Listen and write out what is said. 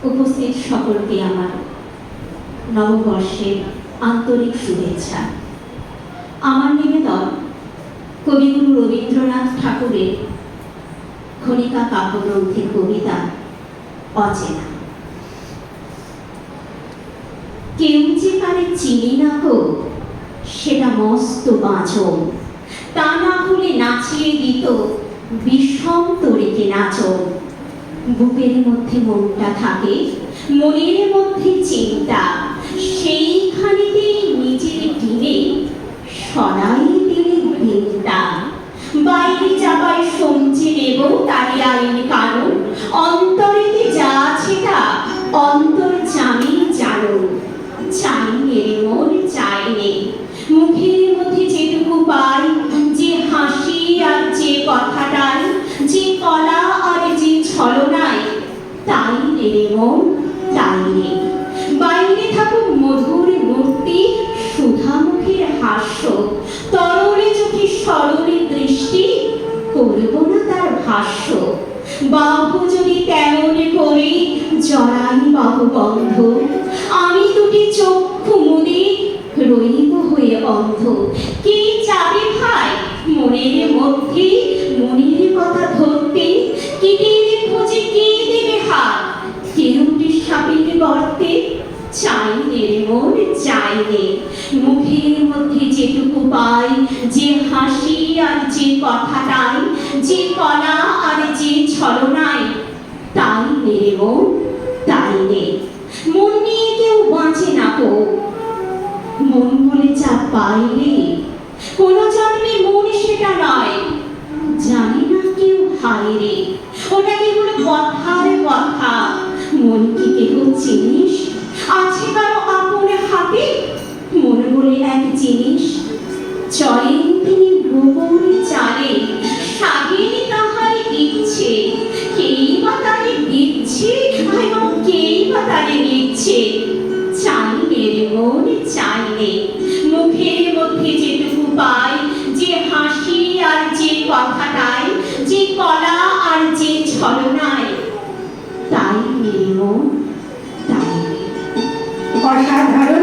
উপস্থিত সকলকে আমার নববর্ষের আন্তরিক শুভেচ্ছা। আমার নিবেদন কবিগুরু রবীন্দ্রনাথ ঠাকুরের খনিকা কাব্যগ্রন্থের কবিতা অচেনা। কেউ যে কারে চিনি না গো, সেটা মস্ত বাঁচন, তা না হলে নাচিয়ে দিত বিষম তরিকে নাচন। বুকের মধ্যে মনটা থাকে, মনের মধ্যে চিন্তা, সেইখানেতেই নিজের টিনে সরাই দিলে ভিন্তা। বাইরে যাবায় সমঝে নেব তারি আইন কানুন, অন্তরেতে যা আছে তা অন্তর জানি জানো। চাইনে মন চাইনে, মুখের মধ্যে যেটুকু পাই, যে হাসি আর যে কথাটাই, যে কলা আর যে ছলনায়, তাই রে মন তাই রে। বাইরে থাকুক মধুর মূর্তি, সুধা মুখের হাস্য, তরলে চোখে সরলে দৃষ্টি, করব না তার ভাষ্য। বাহু যদি তেমন করে জড়াই বাহু বন্ধ, আমি দুটি চক্ষু মুদি রইব হয়ে অন্ধ। কে যাবে ভাই মনের মধ্যে মনের কথা ধরতে, কীটের খোঁজে কে দেবে হাত, কেউটি সাপের গর্তে। চাইলে মন চাইলে, মুখের মধ্যে যেটুকু পাই, যে হাসি আর যে কথাটাই, যে কলা আর যে ছলনায়, তাই রে মন তাই রে। মন নিয়ে কেউ বাঁচে না গো, মন বলে যা পাইলে কোন জন্মে মন সেটা নয়, জানি না কেউ হায় রে। ওটা কেবল কথার কথা, মন কি কেহ চিনিস? আছে কারো আপন হাতে মন বলে এক জিনিস? চলেন তিনি গোপন চালে, সাগেনি তাহার ইচ্ছে, কেই বা তারে দিচ্ছে এবং কেই বা তারে নিচ্ছে। চাইলে মন চাইলে, মুখের মধ্যে যেটুকু পাই, যে হাসি আর যে কথাটাই, যে কলা আর যে ছলনায়, তাই মন তাই। অসাধারণ